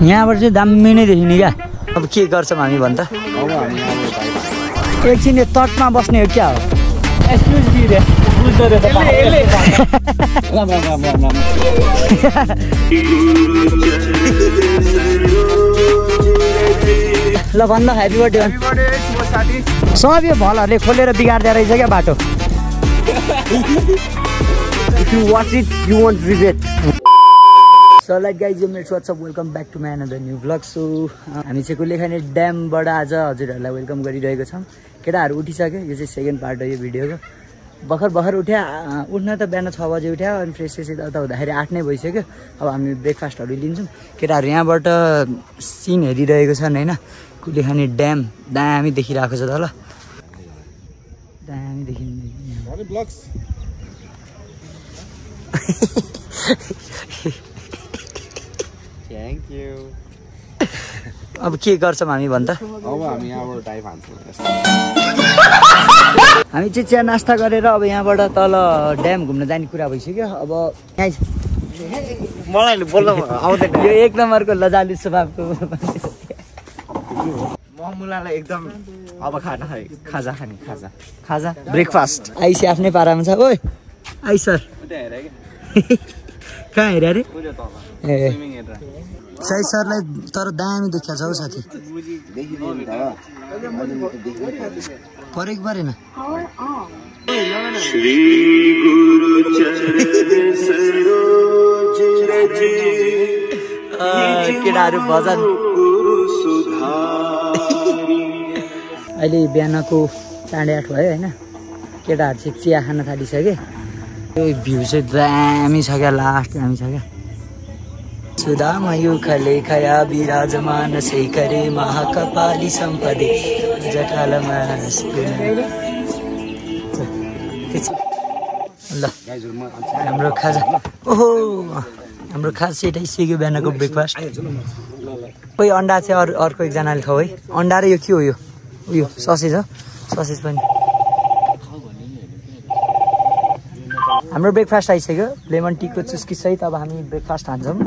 यहाँबाट चाहिँ दामी नै देखिने क्या। अब के गर्छौँ हामी भन् त? एकछिन यो तटमा बस्ने हो क्या हो? ल भन्न ह्याप्पी बर्थडे सब यो भलहरूले खोलेर बिगार्दै रहेछ क्या बाटो। If you watch it, you won't regret. So like guys, what's up? Welcome back to my another new vlog. So हामी चाहिँ कुलेखानी ड्यामबाट आज हजुरहरूलाई वेलकम गरिरहेको छौँ। केटाहरू उठिसक्यो, यो चाहिँ सेकेन्ड पार्ट हो यो भिडियोको। भर्खर उठ्या, उठ्न त बिहान 6 बजे उठ्या अनि फ्रेस यता हुँदाखेरि 8 नै भइसक्यो। अब हामी ब्रेकफास्टहरू लिन्छौँ। केटाहरू यहाँबाट सिन हेरिरहेको छन् होइन। कुलेखानी ड्याम दामी देखिरहेको छ त ल, दामी देखिन्छ। Thank you. अब के गर्छौँ हामी भन् त? अब हामी यहाँबाट ड्राइभ हान्छौँ। हामी चाहिँ चिया नास्ता गरेर अब यहाँबाट तल ड्याम घुम्न जाने कुरा भइसक्यो। अब मलाई बोल्न आउँदैन। यो 1 नम्बरको लजालु स्वभावको मुलालाई एकदम अब खाजा खाने खाजा ब्रेकफास्ट आइसी आफ्नै पारामा छ। ओइ आइ सर कहाँ हेरे अरे? ए साई सरलाई तर दामी देखिया छ हौ साथी। परेको परेन केटाहरू भजन। अहिले बिहानको 8:30 भयो होइन। केटाहरू चाहिँ चिया खान थालिसक्यो। यो भ्यू चाहिँ दामी छ क्या, लास्ट दामी छ क्या। सुदामा युखले खया विराजमान शेखरे महाकपाली सम्पदे जटालमा ल हाम्रो खाजा। ओहो हाम्रो खाजा चाहिँ आइसक्यो बिहानको ब्रेकफास्ट। कोही अन्डा चाहिँ अर्को एकजनाले खाऊ है। अन्डा र यो के हो? यो उयो ससेज हो, ससेज पनि। हाम्रो ब्रेकफास्ट आइसक्यो लेमन टीको चुस्की सहित। अब हामी ब्रेकफास्ट खान्छौँ।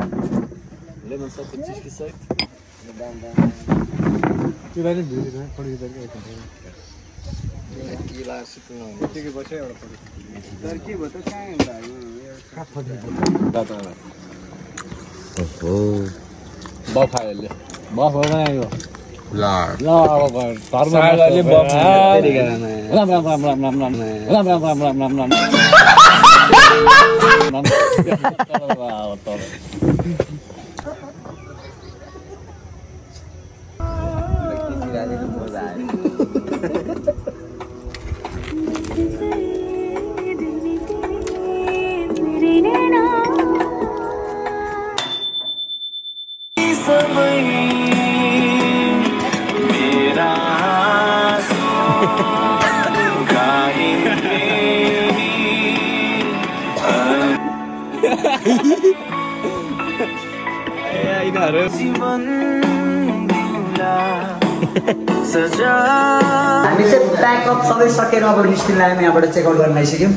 हामी चाहिँ प्याकअप सबै सकेर अब निस्किनलाई हामी यहाँबाट चेकआउट गर्न आइसक्यौँ।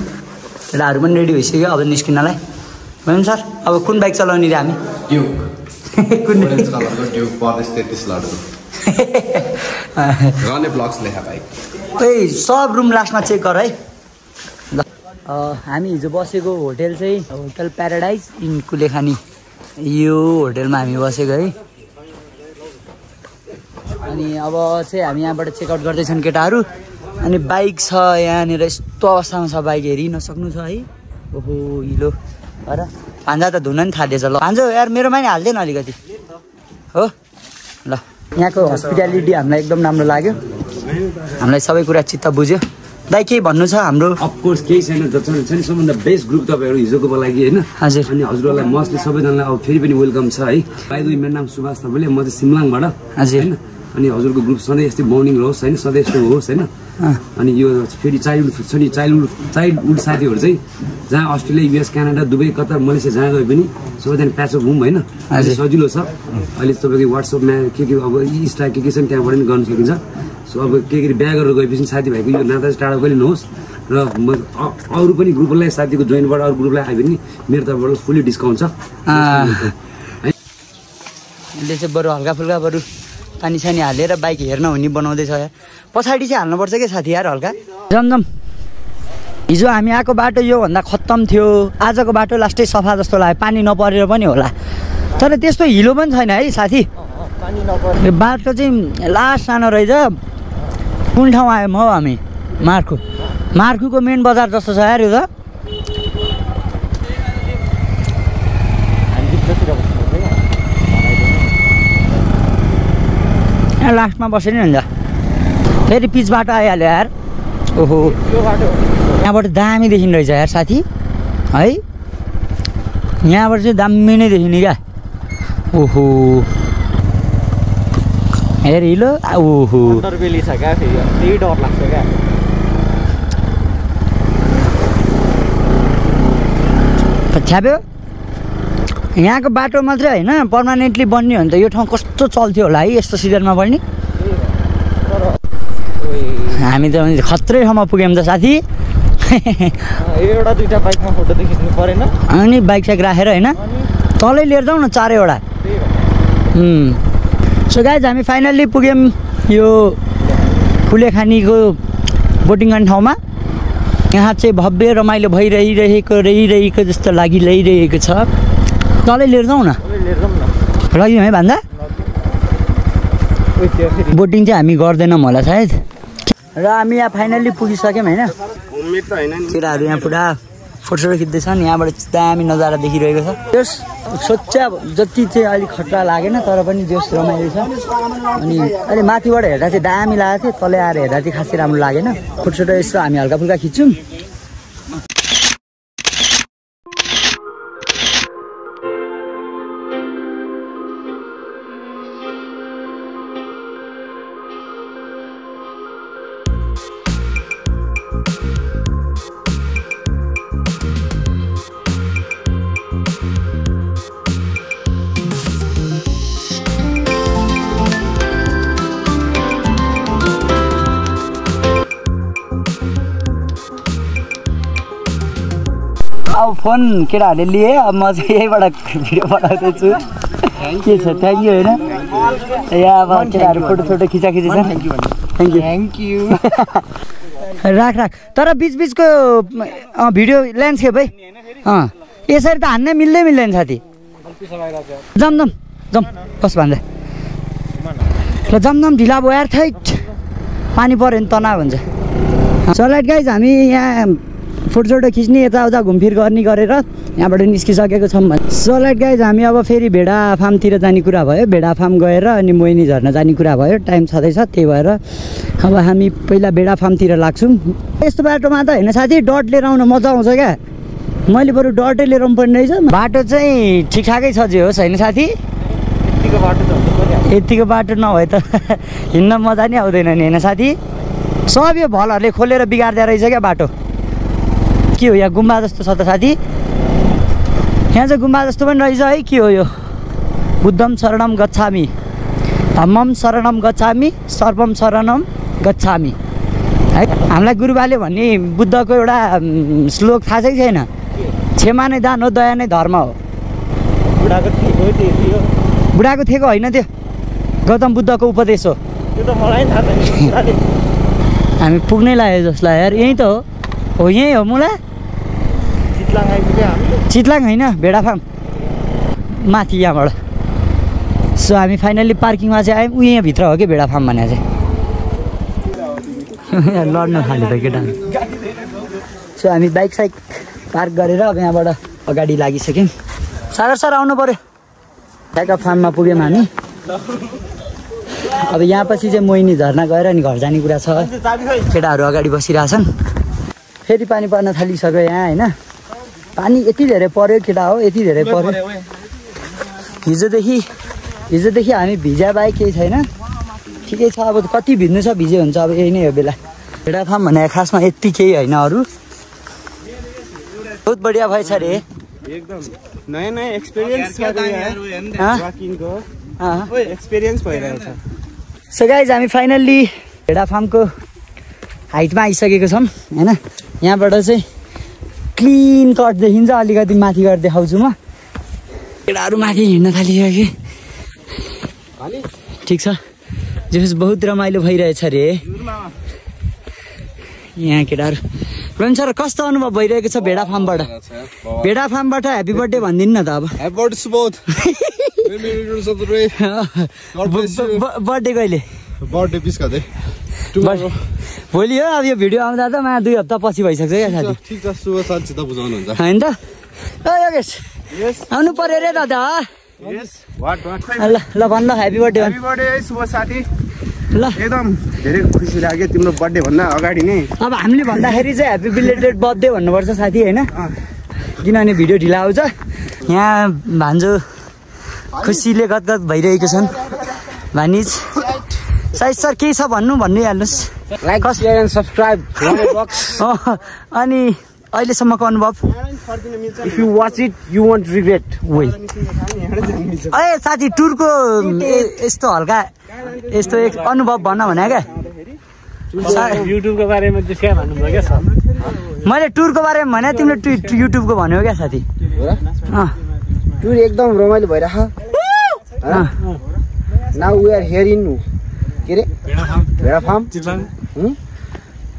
केटाहरू पनि रेडी भइसक्यो अब निस्किनलाई। भनौँ सर अब कुन बाइक चलाउने रे हामी? ड्युक कुन कलरको ड्युक 33 लडको रने ब्लक्स लेखा बाइक। ओइ सब रुम लास्टमा चेक गर है ल। हामी हिजो बसेको होटेल चाहिँ होटल प्याराडाइज इन कुलेखानी। यो होटेलमा हामी बसेको है। अनि अब चाहिँ हामी यहाँबाट चेकआउट गर्दैछन् केटाहरू। अनि बाइक छ यहाँनिर, यस्तो अवस्थामा छ बाइक, हेरिन सक्नु छ है। ओहो हिलो र भान्जा त धुन नि थालेछ। ल भान्जो यार मेरोमा नि हाल्दैन अलिकति हो ल। यहाँको हस्पिटालिटी हामीलाई एकदम राम्रो लाग्यो। हामीलाई सबै कुरा चित्त बुझ्यो। दाइ केही भन्नु छ हाम्रो? अफकोर्स केही छैन, जति छ नि सबभन्दा बेस्ट ग्रुप तपाईँहरू हिजोको लागि होइन। हजुर अनि हजुरहरूलाई मस्टली सबैजनालाई अब फेरि पनि वेलकम छ है। बाइ द वे मेरो नाम सुभाष तपाईँले, म चाहिँ सिमलाङबाट। हजुर होइन। अनि हजुरको ग्रुप सधैँ यस्तै बन्डिङ रहोस् होइन, सधैँ यस्तो होस् होइन। अनि यो फेरि चाइल्डहुड साथीहरू चाहिँ जहाँ Australia, US, Canada, Dubai, Qatar, Malaysia जहाँ गए पनि सबैजना प्याचअप हुँ होइन। अहिले सजिलो छ। अहिले तपाईँको वाट्सएपमा के अब इन्स्टा के छ नि त्यहाँबाट पनि गर्न सकिन्छ। सो अब के बिहा गरेर गएपछि साथीभाइको यो नाता चाहिँ टाढा कहिले नहोस्। र अरू पनि ग्रुपलाई साथीको जोइनबाट अरू ग्रुपलाई आयो भने मेरो तर्फबाट फुल्ली डिस्काउन्ट छ। यसले चाहिँ बरु हल्का फुल्का बरु पानी सानी हालेर बाइक हेर्न हुने बनाउँदैछ यार। पछाडि चाहिँ हाल्नुपर्छ क्या साथी यार हल्का। जमजम हिजो हामी आएको बाटो योभन्दा खत्तम थियो, आजको बाटो लास्टै सफा जस्तो लाग्यो, पानी नपरेर पनि होला। तर त्यस्तो हिलो पनि छैन है साथी, यो बाटो चाहिँ लास्ट सानो रहेछ। कुन ठाउँ आयौँ हौ हामी? मार्कुको मेन बजार जस्तो छ यार यो त। यहाँ लास्टमा बसेर नि हुन्छ, फेरि पिच बाटो आइहाल्यो यार। ओहो यहाँबाट दामी देखिने रहेछ यार साथी है, यहाँबाट चाहिँ दामी नै देखिने क्या। ओहो हेर हिलो। ओहो अन्डरबेली छ क्या, फेरि त्यही डर लाग्छ क्या। छ्याप्यो यहाँको बाटो मात्रै होइन, पर्मानेन्टली बन्ने हो भने त यो ठाउँ कस्तो चल्थ्यो होला है यस्तो सिजनमा पनि। हामी त खत्रै ठाउँमा पुग्यौँ त साथी। एउटा दुईवटा बाइकमा फोटो देखिनु परेन अनि बाइक साइक राखेर होइन, तलै लिएर जाउँ न 4वटा। सो गाइज हामी फाइनल्ली पुग्यौँ यो फुलेखानीको बोटिङ गर्ने ठाउँमा। यहाँ चाहिँ भव्य रमाइलो भइरहेको जस्तो लागिरहेको छ। तलै लिएर जाउँ न, लग्यौँ है भन्दा। बोटिङ चाहिँ हामी गर्दैनौँ होला सायद। र हामी यहाँ फाइनल्ली पुगिसक्यौँ होइन। केटाहरू यहाँ पुरा फोटोसोटो खिच्दैछन्, यहाँबाट दामी नजारा देखिरहेको छ। जस सोचा जति चाहिँ अलिक खतरा लागेन, तर पनि जस रमाइलो छ। अनि अहिले माथिबाट हेर्दा चाहिँ दामी लागेको थियो, तलै आएर हेर्दा चाहिँ खासै राम्रो लागेन। फोटोसोटो यसो हामी हल्का फुल्का खिच्छौँ। अब फोन केटाहरूले लिए, अब म चाहिँ यहीबाट भिडियो बनाउँदैछु। के छ थ्याङ्क यू होइन। यहाँ अब केटाहरू फोटोसोटो खिचाखिची छ। थ्याङ्क यू राख। तर बिचबिचको भिडियो ल्यान्डस्केप है, यसरी त हान्नै मिल्दैन साथी। जम कस भन्दा ल जम ढिला भयो यार, थैट पानी पऱ्यो भने तनाव हुन्छ। सलाइट गाइज हामी यहाँ फोटोसोटो खिच्ने यताउता घुमफिर गर्ने गरेर यहाँबाट निस्किसकेको छौँ। सलाइट गाइज हामी अब फेरि भेडा फार्मतिर जाने कुरा भयो, भेडा फार्म गएर अनि मोहिनी झर्न जाने कुरा भयो। टाइम छँदैछ, त्यही भएर अब हामी पहिला भेडा फार्मतिर लाग्छौँ। यस्तो बाटोमा त होइन साथी, डट लिएर आउन मजा आउँछ क्या। मैले बरु डटै लिएर आउनु पर्ने रहेछ। बाटो चाहिँ ठिकठाकै छ जे होस् होइन साथी। यतिको बाटो नभए त हिँड्न मजा नै आउँदैन नि होइन साथी। सब यो भलहरूले खोलेर बिगार्दै रहेछ क्या बाटो। के हो यहाँ गुम्बा जस्तो छ त साथी, यहाँ चाहिँ गुम्बा जस्तो पनि रहेछ है। के हो यो? बुद्धम शरणम गच्छामि, धम्मम शरणम गच्छामि, सर्वम शरणम गच्छामि है। हामीलाई गुरुबाले भन्ने बुद्धको एउटा श्लोक थाहा चाहिँ छैन, क्षमा नै दान हो, दया नै धर्म हो। बुढाको थिएको होइन त्यो, गौतम बुद्धको उपदेश हो। त्यो त मलाई थाहा छैन। हामी पुग्नै लाग्यो जसलाई यार। यहीँ त हो यहीँ हो मुला। चितलाङ होइन, भेडा फार्म माथि यहाँबाट। सो हामी फाइनल्ली पार्किङमा चाहिँ आयौँ। ऊ यहाँभित्र हो कि भेडा फार्म भने चाहिँ लड्न थाल्यो त केटा। सो हामी बाइक साइक पार्क गरेर अब यहाँबाट अगाडि लागिसक्यौँ। सागर सर आउनु पऱ्यो। ट्याका फार्ममा पुग्यौँ हामी। अब यहाँ पछि चाहिँ मोहिनी झर्ना गएर अनि घर जाने कुरा छ। केटाहरू अगाडि बसिरहेछन्। फेरि पानी पर्न थालिसक्यो यहाँ होइन। पानी यति धेरै पर्यो केटा हो, यति धेरै पर्यो। हिजोदेखि हामी भिजा बाहेक केही छैन। ठिकै छ, अब कति भिज्नु छ भिजे हुन्छ। अब यही नै हो बेला। भेडा फार्म भने खासमा यति केही होइन अरू। बहुत बढिया भएछ रे, एकदम नयाँ एक्सपिरियन्स भइरहेको छ। सो गाइज हामी फाइनल्ली भेडा फार्मको हाइटमा आइसकेको छौँ होइन। यहाँबाट चाहिँ क्लिन कट देखिन्छ। अलिकति माथि गएर देखाउँछु म। केटाहरू माथि हिँड्न थालियो कि ठिक छ जस बहुत रमाइलो भइरहेछ रे यहाँ केटाहरू रोहन सर कस्तो अनुभव भइरहेको छ भेडा फार्मबाट ह्याप्पी बर्थडे भनिदिनु न त अब बर्थडे कहिले भोलि हो अब यो भिडियो आउँदा त मा 2 हप्ता पछि भइसक्छ क्या साथी होइन त आउनु पर्यो रे दादा ल भन्न ह्याप्पी बर्थडे शुभ साथी ल एकदम धेरै खुसी लाग्यो तिम्रो बर्थडे भन्दा अगाडि नै अब हामीले भन्दाखेरि चाहिँ ह्याप्पी बिलेटेड बर्थडे भन्नुपर्छ साथी होइन किनभने भिडियो ढिला आउँछ यहाँ भान्जो खुसीले गदगद भइरहेको छन् भानिज साइज सर केही छ भन्नु भन्नुहाल्नुहोस् लाइक शेयर एन्ड सब्सक्राइब अनि अहिलेसम्मको अनुभव if you watch it you want regret ओइ ए साथी टुरको यस्तो हल्का यस्तो एक अनुभव भन्न भने क्या युट्युबको बारेमा चाहिँ क्या भन्नुभयो क्या सर मैले टुरको बारेमा भने तिमीले युट्युबको भन्यो क्या साथी टुर एकदम रमाइलो भइरह now we are here in के रे भेडा फार्म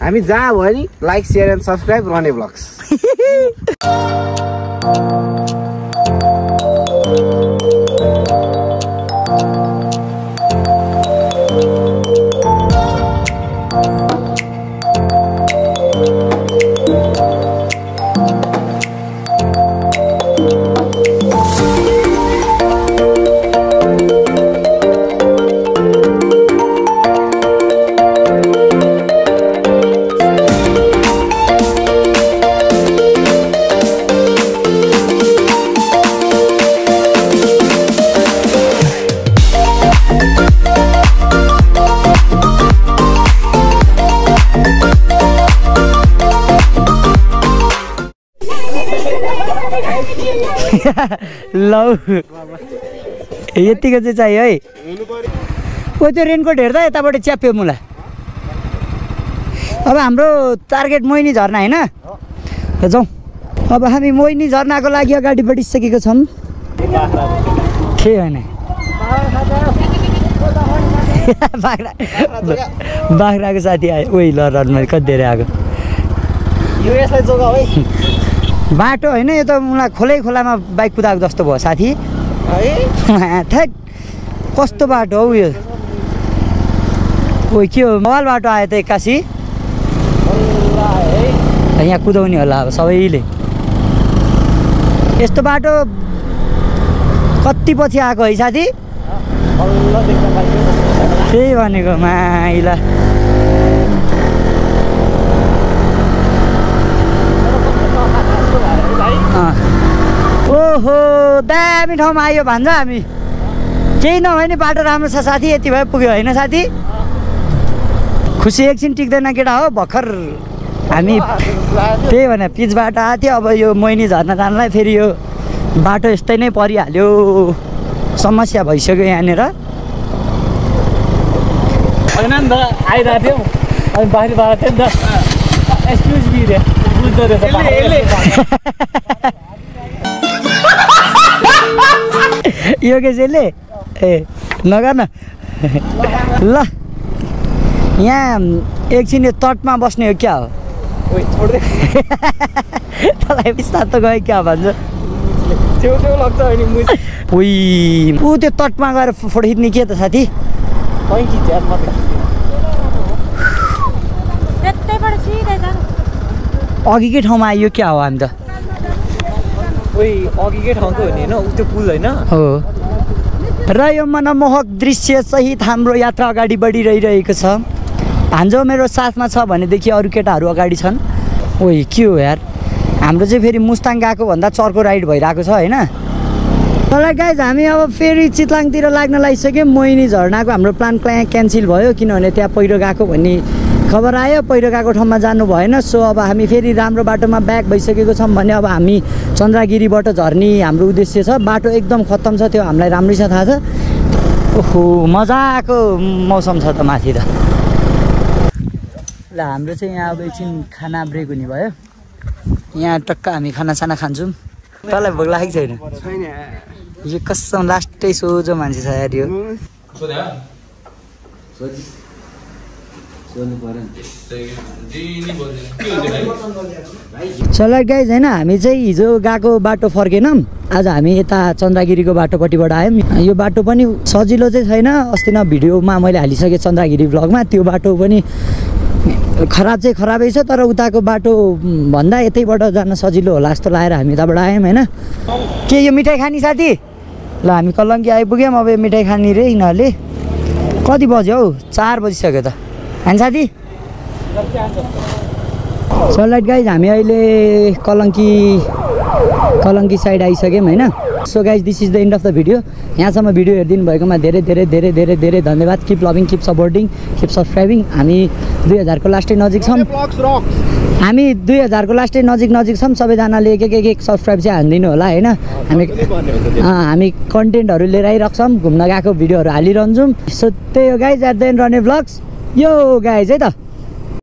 हामी जहाँ भयो नि लाइक शेयर एन्ड सब्सक्राइब रने ब्लग्स लौ यतिको चाहिँ चाहियो है ओ त्यो रेनकोट हेर्दा यताबाट च्याप्यो मुला अब हाम्रो टार्गेट मोहिनी झरना होइन जाउँ अब हामी मोहिनी झरनाको लागि अगाडि बढिसकेको छौँ के होइन बाख्राको साथी आयो ओइ ल मैले कति धेरै आएको बाटो होइन यो त मलाई खोलामा बाइक कुदाएको जस्तो भयो साथी थ्याट कस्तो बाटो हौ यो ओ के हो मोबाइल बाटो आयो त एक्कासी यहाँ कुदाउने होला अब सबैले यस्तो बाटो कति पछि आएको है साथी त्यही भनेको माइला ओहो दामी ठाउँमा आयो भन्छ हामी केही नभए नि बाटो राम्रो छ साथी यति भए पुग्यो होइन साथी खुसी एकछिन टिक्दैन केटा हो भर्खर हामी त्यही भने पिचबाट आएको थियो अब यो मोहिनी झर्न जानलाई फेरि यो बाटो यस्तै नै परिहाल्यो समस्या भइसक्यो यहाँनिर होइन नि त आइरहेको थियौँ अनि बाहिरबाट थियो नि त एक्सक्युज मी रे बुझ्दो रहेछ यो के चाहिँ ए नगर न ल यहाँ एकछिन यो तटमा बस्ने हो क्या हो तँलाई बिस्तार त गयो क्या भन्छ छेउ लाग्छ अनि उही ऊ त्यो तटमा गएर फोटो खिच्ने के त साथी अघिकै ठाउँमा आइयो क्या हो हामी त अघिकै ठाउँको हो नि होइन त्यो पुल होइन हो र यो मनमोहक दृश्य सहित हाम्रो यात्रा अगाडि बढिरहेको छ भान्जो मेरो साथमा छ भनेदेखि अरू केटाहरू अगाडि छन् ओइ के हो यार हाम्रो चाहिँ फेरि मुस्ताङ गएको भन्दा चर्को राइड भइरहेको छ होइन तर गाइज हामी अब फेरि चितलाङतिर लाग्न लागिसक्यौँ मोहिनी झरनाको हाम्रो प्लान क्यान्सल भयो किनभने त्यहाँ पहिरो गएको भन्ने खबर आयो पहिरो गएको ठाउँमा जानु भएन सो अब हामी फेरि राम्रो बाटोमा ब्याक भइसकेको छौँ भने अब हामी चन्द्रगिरीबाट झर्ने हाम्रो उद्देश्य छ बाटो एकदम खत्तम छ त्यो हामीलाई राम्रै छ थाहा छ ओहो मजाको मौसम छ त माथि त ल हाम्रो चाहिँ यहाँ अब एकछिन खाना ब्रेक हुने भयो यहाँ टक्क हामी खानासाना खान्छौँ तँलाई भोक लागेको छैन यो कसम लास्टै सोझो मान्छे छ यार यो चल गाइज होइन हामी चाहिँ हिजो गएको बाटो फर्केनौँ आज हामी यता चन्द्रगिरीको बाटोपट्टिबाट आयौँ यो बाटो पनि सजिलो चाहिँ छैन अस्ति न भिडियोमा मैले हालिसकेँ चन्द्रगिरी भ्लगमा त्यो बाटो पनि खराब चाहिँ खराबै छ तर उताको बाटो भन्दा यतैबाट जान सजिलो होला जस्तो लागेर हामी यताबाट आयौँ होइन के यो मिठाई खाने साथी ल हामी कलङ्की आइपुग्यौँ अब यो मिठाई खाने रे यिनीहरूले कति बज्यो हौ 4 बजिसक्यो त होइन साथी सलाइट गाइज हामी अहिले कलङ्की साइड आइसक्यौँ होइन so guys this is the and of the video यहाँसम्म भिडियो हेरिदिनु भएकोमा धेरै धेरै धेरै धेरै धेरै धन्यवाद keep loving keep supporting keep subscribing हामी 2000 को लास्टै नजिक छौँ हामी 2000 को लास्टै नजिक छौँ सबैजनाले एक सब्सक्राइब चाहिँ हानिदिनु होला होइन हामी कन्टेन्टहरू लिएर आइरहेको छौँ घुम्न गएको भिडियोहरू हालिरहन्छौँ सो त्यही हो गाइज एट द एन्ड रने भ्लग्स यो गाइज है त